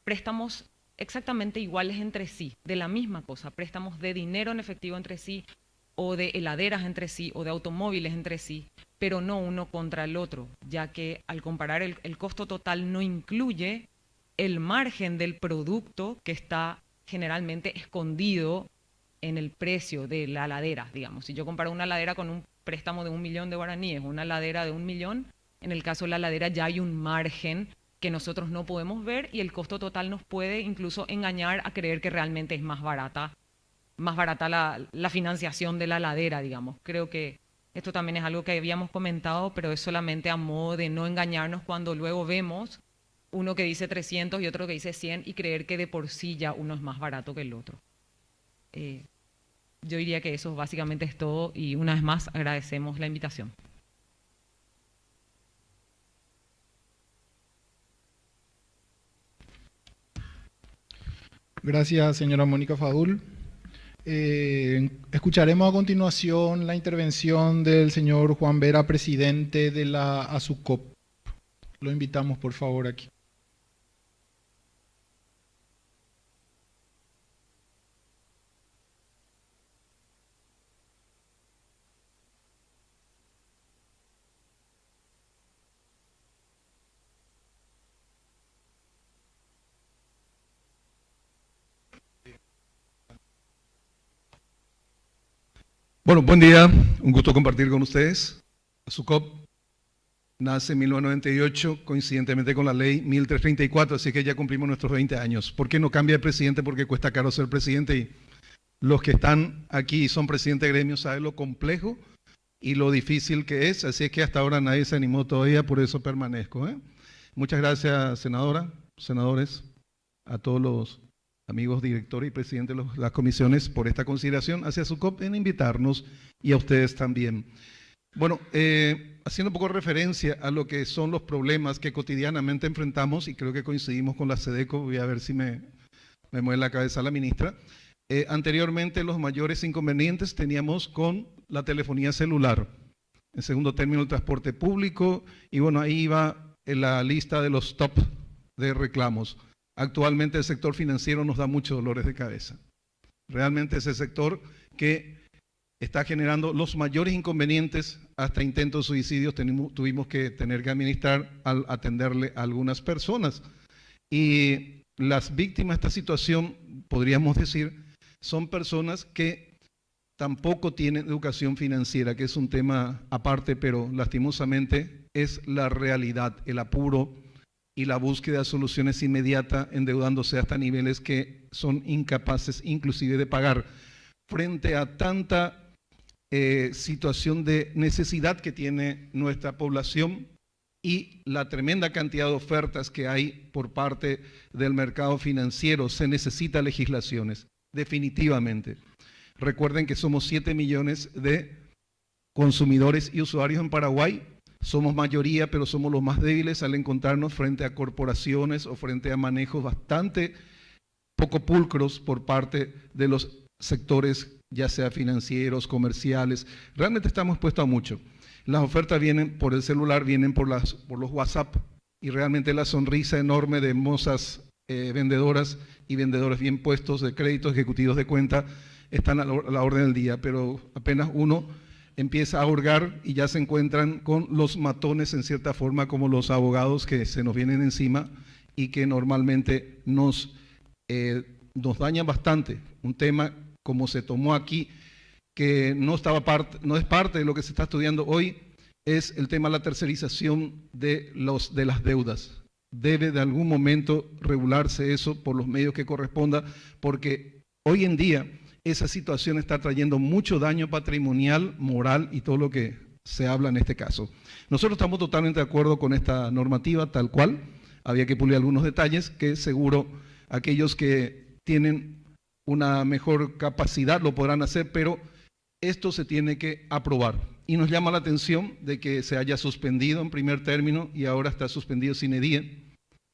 préstamos exactamente iguales entre sí, de la misma cosa, préstamos de dinero en efectivo entre sí, o de heladeras entre sí, o de automóviles entre sí, pero no uno contra el otro, ya que al comparar el costo total no incluye el margen del producto que está generalmente escondido en el precio de la heladera, digamos. Si yo comparo una heladera con un préstamo de 1 millón de guaraníes, una heladera de 1 millón, en el caso de la heladera ya hay un margen que nosotros no podemos ver y el costo total nos puede incluso engañar a creer que realmente es más barata la financiación de la heladera, digamos. Creo que esto también es algo que habíamos comentado, pero es solamente a modo de no engañarnos cuando luego vemos uno que dice 300 y otro que dice 100 y creer que de por sí ya uno es más barato que el otro. Yo diría que eso básicamente es todo y una vez más agradecemos la invitación. Gracias, señora Mónica Fadul. Escucharemos a continuación la intervención del señor Juan Vera, presidente de la ASUCOP. Lo invitamos, por favor, aquí. Bueno, buen día, un gusto compartir con ustedes. ASUCOP nace en 1998, coincidentemente con la ley 1334, así que ya cumplimos nuestros 20 años. ¿Por qué no cambia de presidente? Porque cuesta caro ser presidente y los que están aquí y son presidentes de gremios saben lo complejo y lo difícil que es, así es que hasta ahora nadie se animó todavía, por eso permanezco. Muchas gracias, senadora, senadores, a todos los amigos directores y presidentes de las comisiones por esta consideración hacia ASUCOP en invitarnos y a ustedes también. Bueno, haciendo un poco referencia a lo que son los problemas que cotidianamente enfrentamos, y creo que coincidimos con la SEDECO, voy a ver si me mueve la cabeza la ministra. Anteriormente los mayores inconvenientes teníamos con la telefonía celular, en segundo término el transporte público, y bueno, ahí iba en la lista de los top de reclamos. Actualmente el sector financiero nos da muchos dolores de cabeza. Realmente es el sector que está generando los mayores inconvenientes, hasta intentos de suicidios tuvimos que tener que administrar al atenderle a algunas personas. Y las víctimas de esta situación, podríamos decir, son personas que tampoco tienen educación financiera, que es un tema aparte, pero lastimosamente es la realidad, el apuro y la búsqueda de soluciones inmediatas, endeudándose hasta niveles que son incapaces inclusive de pagar. Frente a tanta situación de necesidad que tiene nuestra población y la tremenda cantidad de ofertas que hay por parte del mercado financiero, se necesitan legislaciones, definitivamente. Recuerden que somos 7 millones de consumidores y usuarios en Paraguay. Somos mayoría, pero somos los más débiles al encontrarnos frente a corporaciones o frente a manejos bastante poco pulcros por parte de los sectores, ya sea financieros, comerciales. Realmente estamos expuestos a mucho. Las ofertas vienen por el celular, vienen por los WhatsApp, y realmente la sonrisa enorme de mozas vendedoras y vendedores bien puestos de créditos ejecutivos de cuenta están a la orden del día, pero apenas uno empieza a hurgar y ya se encuentran con los matones en cierta forma, como los abogados que se nos vienen encima y que normalmente nos dañan bastante. Un tema como se tomó aquí, que no es parte de lo que se está estudiando hoy, es el tema de la tercerización de las deudas. Debe de algún momento regularse eso por los medios que corresponda, porque hoy en día esa situación está trayendo mucho daño patrimonial, moral y todo lo que se habla en este caso. Nosotros estamos totalmente de acuerdo con esta normativa tal cual. Había que pulir algunos detalles que seguro aquellos que tienen una mejor capacidad lo podrán hacer, pero esto se tiene que aprobar. Y nos llama la atención de que se haya suspendido en primer término y ahora está suspendido sine die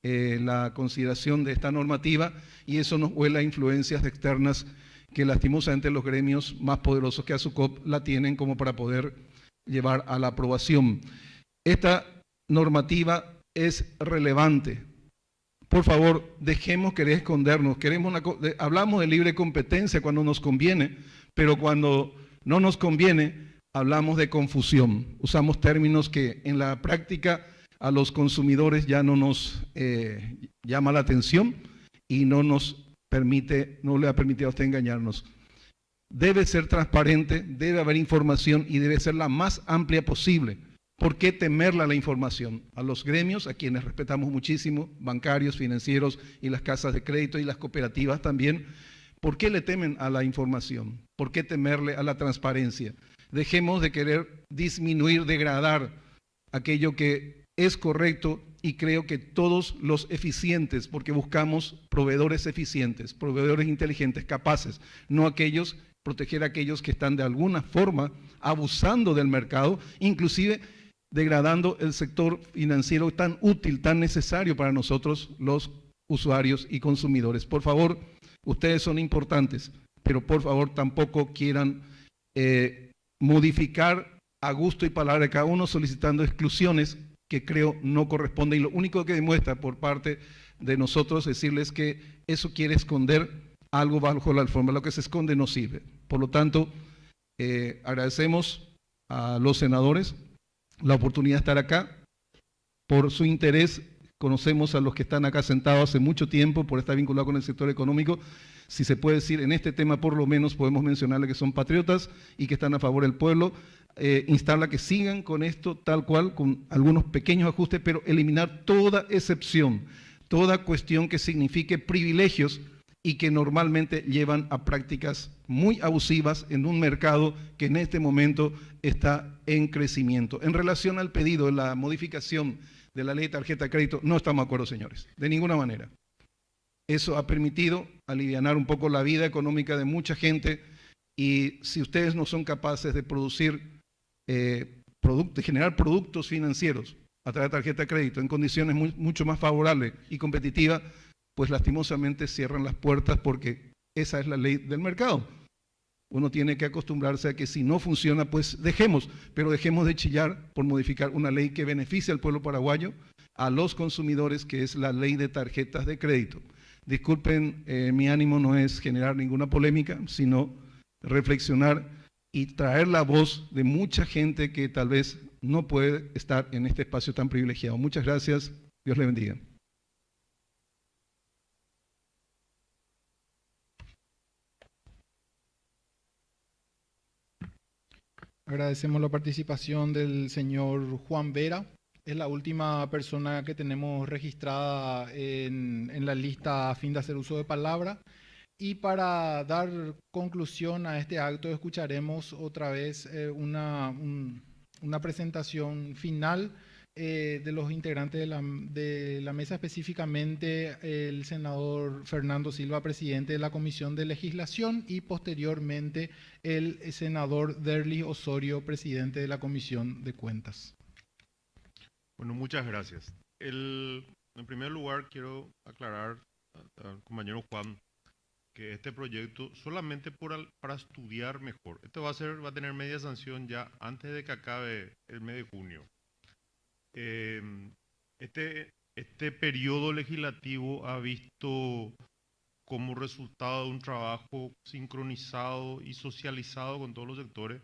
la consideración de esta normativa, y eso nos huele a influencias externas que lastimosamente los gremios más poderosos que ASUCOP la tienen como para poder llevar a la aprobación. Esta normativa es relevante. Por favor, dejemos querer escondernos. Hablamos de libre competencia cuando nos conviene, pero cuando no nos conviene, hablamos de confusión. Usamos términos que en la práctica a los consumidores ya no nos llama la atención y no le ha permitido a usted engañarnos. Debe ser transparente, debe haber información y debe ser la más amplia posible. ¿Por qué temerla a la información? A los gremios, a quienes respetamos muchísimo, bancarios, financieros y las casas de crédito y las cooperativas también, ¿por qué le temen a la información? ¿Por qué temerle a la transparencia? Dejemos de querer disminuir, degradar aquello que es correcto, y creo que todos los eficientes, porque buscamos proveedores eficientes, proveedores inteligentes, capaces, no proteger a aquellos que están de alguna forma abusando del mercado, inclusive degradando el sector financiero tan útil, tan necesario para nosotros los usuarios y consumidores. Por favor, ustedes son importantes, pero por favor tampoco quieran modificar a gusto y palabra de cada uno solicitando exclusiones que creo no corresponden. Y lo único que demuestra por parte de nosotros decirles que eso quiere esconder algo bajo la alfombra. Lo que se esconde no sirve. Por lo tanto, agradecemos a los senadores la oportunidad de estar acá. Por su interés, conocemos a los que están acá sentados hace mucho tiempo por estar vinculados con el sector económico. Si se puede decir, en este tema por lo menos podemos mencionarle que son patriotas y que están a favor del pueblo. Instarla que sigan con esto tal cual, con algunos pequeños ajustes, pero eliminar toda excepción, toda cuestión que signifique privilegios y que normalmente llevan a prácticas muy abusivas en un mercado que en este momento está en crecimiento. En relación al pedido de la modificación de la ley de tarjeta de crédito, no estamos de acuerdo, señores, de ninguna manera. Eso ha permitido alivianar un poco la vida económica de mucha gente, y si ustedes no son capaces de producir de generar productos financieros a través de tarjeta de crédito en condiciones mucho más favorables y competitivas, pues lastimosamente cierran las puertas, porque esa es la ley del mercado. Uno tiene que acostumbrarse a que si no funciona, pues dejemos de chillar por modificar una ley que beneficia al pueblo paraguayo, a los consumidores, que es la ley de tarjetas de crédito. Disculpen, mi ánimo no es generar ninguna polémica, sino reflexionar y traer la voz de mucha gente que tal vez no puede estar en este espacio tan privilegiado. Muchas gracias. Dios le bendiga. Agradecemos la participación del señor Juan Vera. Es la última persona que tenemos registrada en la lista a fin de hacer uso de palabra. Y para dar conclusión a este acto, escucharemos otra vez una presentación final de los integrantes de la mesa, específicamente el senador Fernando Silva, presidente de la Comisión de Legislación, y posteriormente el senador Derlis Osorio, presidente de la Comisión de Cuentas. Bueno, muchas gracias. En primer lugar, quiero aclarar al compañero Juan que este proyecto solamente para estudiar mejor. Esto va a tener media sanción ya antes de que acabe el mes de junio. Este periodo legislativo ha visto como resultado de un trabajo sincronizado y socializado con todos los sectores,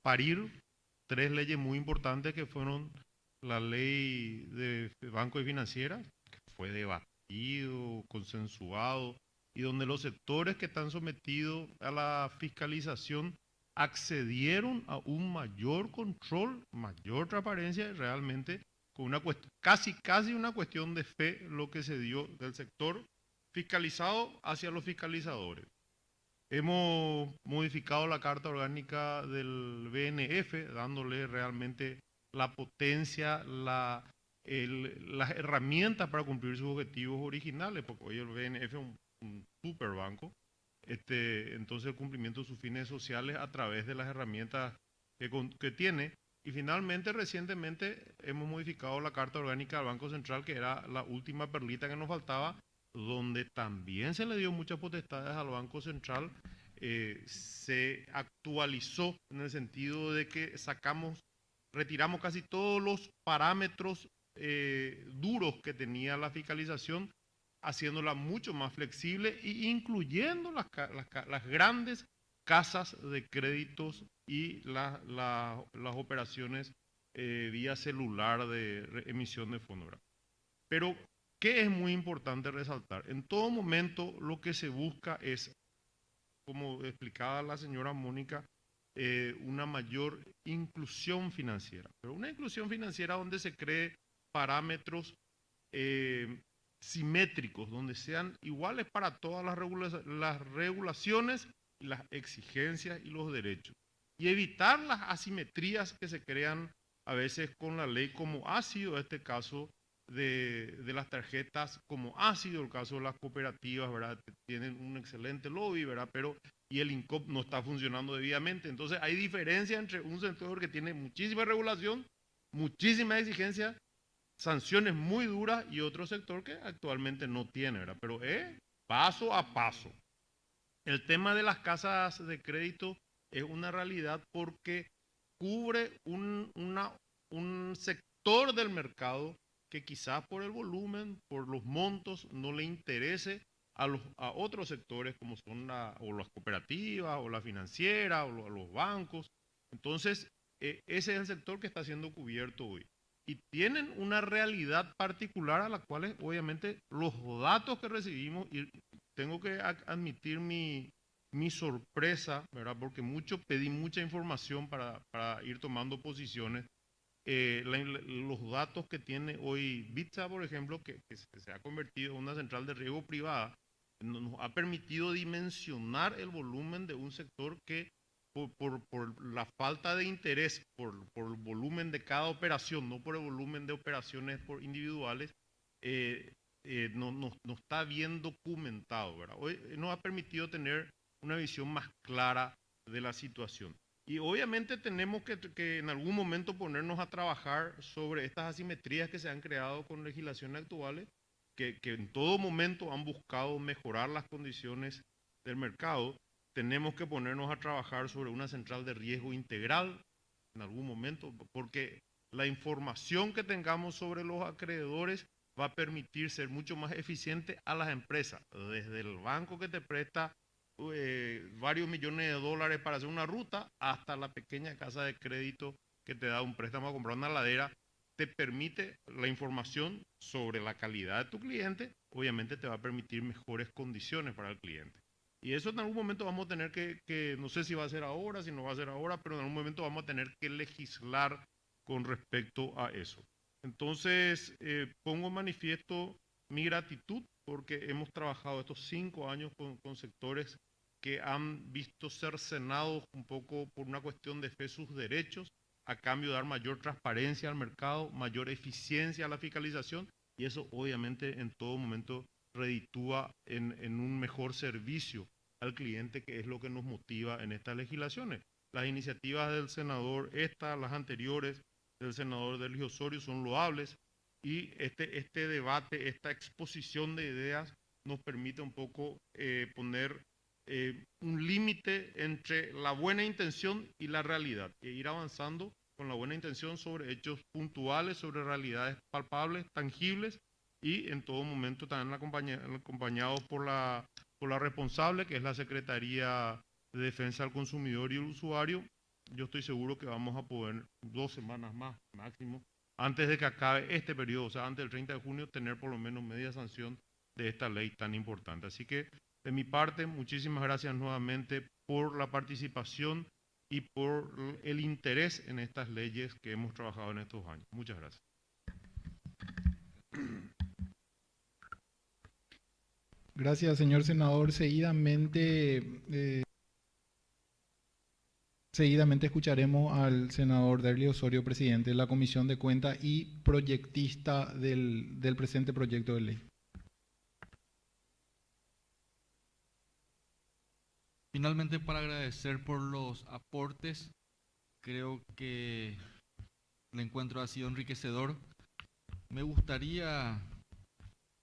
parir 3 leyes muy importantes que fueron la ley de bancos y financieras, que fue debatido, consensuado, y donde los sectores que están sometidos a la fiscalización accedieron a un mayor control, mayor transparencia, y realmente con una casi una cuestión de fe lo que se dio del sector fiscalizado hacia los fiscalizadores. Hemos modificado la Carta Orgánica del BNF, dándole realmente la potencia, las herramientas para cumplir sus objetivos originales, porque hoy el BNF es un superbanco. Entonces el cumplimiento de sus fines sociales a través de las herramientas que tiene. Y finalmente, recientemente, hemos modificado la Carta Orgánica del Banco Central, que era la última perlita que nos faltaba, donde también se le dio muchas potestades al Banco Central. Se actualizó en el sentido de que retiramos casi todos los parámetros duros que tenía la fiscalización, haciéndola mucho más flexible e incluyendo las grandes casas de créditos y las operaciones vía celular de emisión de fondos. Pero, ¿qué es muy importante resaltar? En todo momento lo que se busca es, como explicaba la señora Mónica, una mayor inclusión financiera. Pero una inclusión financiera donde se cree parámetros simétricos, donde sean iguales para todas las regulaciones, las exigencias y los derechos. Y evitar las asimetrías que se crean a veces con la ley, como ha sido este caso de las tarjetas, como ha sido el caso de las cooperativas, ¿verdad? Tienen un excelente lobby, ¿verdad? Y el INCOP no está funcionando debidamente. Entonces hay diferencia entre un sector que tiene muchísima regulación, muchísima exigencia, sanciones muy duras, y otro sector que actualmente no tiene, ¿verdad? Pero paso a paso. El tema de las casas de crédito es una realidad porque cubre un sector del mercado que quizás por el volumen, por los montos, no le interese a otros sectores como son o las cooperativas, o la financiera, o los bancos. Entonces, ese es el sector que está siendo cubierto hoy. Y tienen una realidad particular a la cual, obviamente, los datos que recibimos, y tengo que admitir mi sorpresa, ¿verdad? Porque pedí mucha información para ir tomando posiciones. Los datos que tiene hoy Bitsa, por ejemplo, que se ha convertido en una central de riesgo privada, nos ha permitido dimensionar el volumen de un sector que por la falta de interés, por el volumen de cada operación, no por el volumen de operaciones individuales, no está bien documentado, ¿verdad? Hoy nos ha permitido tener una visión más clara de la situación. Y obviamente tenemos que en algún momento ponernos a trabajar sobre estas asimetrías que se han creado con legislaciones actuales, que en todo momento han buscado mejorar las condiciones del mercado. Tenemos que ponernos a trabajar sobre una central de riesgo integral en algún momento, porque la información que tengamos sobre los acreedores va a permitir ser mucho más eficiente a las empresas, desde el banco que te presta varios millones de dólares para hacer una ruta, hasta la pequeña casa de crédito que te da un préstamo a comprar una heladera. Te permite la información sobre la calidad de tu cliente, obviamente te va a permitir mejores condiciones para el cliente. Y eso en algún momento vamos a tener que no sé si va a ser ahora, si no va a ser ahora, pero en algún momento vamos a tener que legislar con respecto a eso. Entonces, pongo en manifiesto mi gratitud porque hemos trabajado estos 5 años con sectores que han visto cercenados un poco por una cuestión de fe sus derechos, a cambio de dar mayor transparencia al mercado, mayor eficiencia a la fiscalización, y eso obviamente en todo momento reditúa en un mejor servicio al cliente, que es lo que nos motiva en estas legislaciones. Las iniciativas del senador, las anteriores del senador Delgio Osorio, son loables, y este debate, esta exposición de ideas nos permite un poco poner un límite entre la buena intención y la realidad, e ir avanzando con la buena intención sobre hechos puntuales, sobre realidades palpables, tangibles, y en todo momento también acompañados por la responsable, que es la Secretaría de Defensa del Consumidor y el Usuario, yo estoy seguro que vamos a poder 2 semanas más máximo, antes de que acabe este periodo, o sea, antes del 30 de junio, tener por lo menos media sanción de esta ley tan importante. Así que, de mi parte, muchísimas gracias nuevamente por la participación y por el interés en estas leyes que hemos trabajado en estos años. Muchas gracias. Gracias, señor senador. Seguidamente escucharemos al senador Derli Osorio, presidente de la Comisión de Cuentas y proyectista del presente proyecto de ley. Finalmente, para agradecer por los aportes, creo que el encuentro ha sido enriquecedor. Me gustaría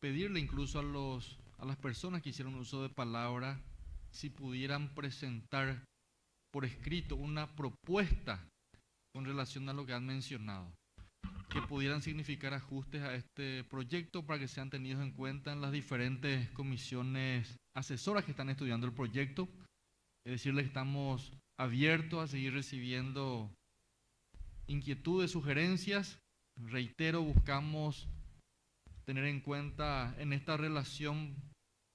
pedirle incluso a las personas que hicieron uso de palabra si pudieran presentar por escrito una propuesta con relación a lo que han mencionado, que pudieran significar ajustes a este proyecto para que sean tenidos en cuenta en las diferentes comisiones asesoras que están estudiando el proyecto. Es decirles que estamos abiertos a seguir recibiendo inquietudes, sugerencias. Reitero, buscamos tener en cuenta en esta relación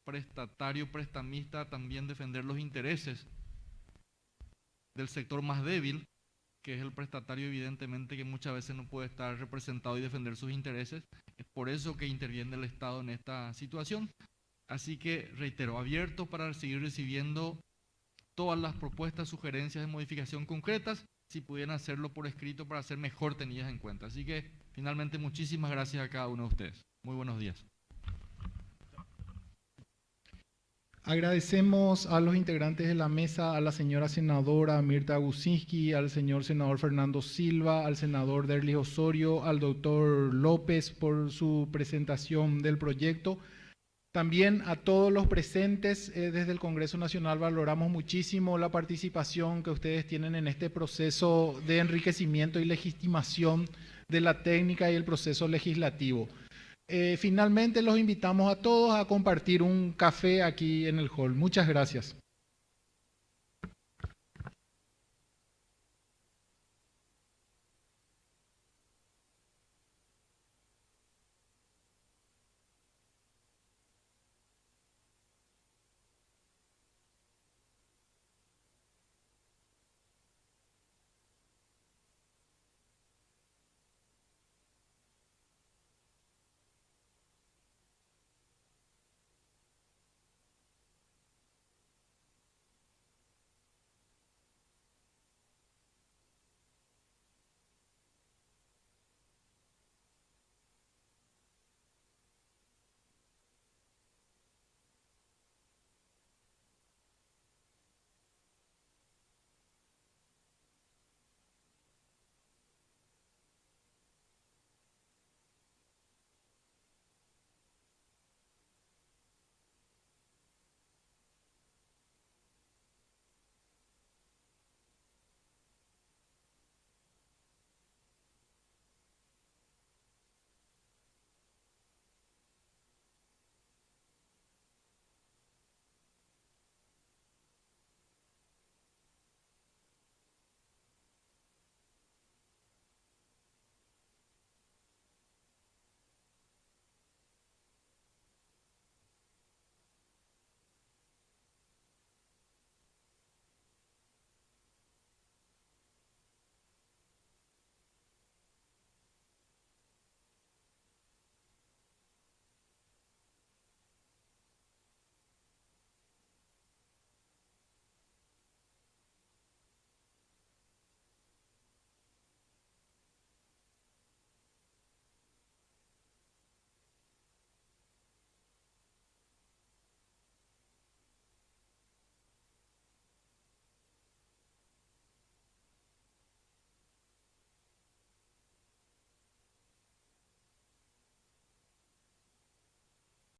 prestatario-prestamista también defender los intereses del sector más débil, que es el prestatario, evidentemente, que muchas veces no puede estar representado y defender sus intereses. Es por eso que interviene el Estado en esta situación. Así que, reitero, abierto para seguir recibiendo todas las propuestas, sugerencias de modificación concretas, si pudieran hacerlo por escrito para ser mejor tenidas en cuenta. Así que, finalmente, muchísimas gracias a cada uno de ustedes. Muy buenos días. Agradecemos a los integrantes de la mesa, a la señora senadora Mirta Gusinski, al señor senador Fernando Silva, al senador Derli Osorio, al doctor López por su presentación del proyecto. También a todos los presentes desde el Congreso Nacional. Valoramos muchísimo la participación que ustedes tienen en este proceso de enriquecimiento y legitimación de la técnica y el proceso legislativo. Finalmente los invitamos a todos a compartir un café aquí en el hall. Muchas gracias.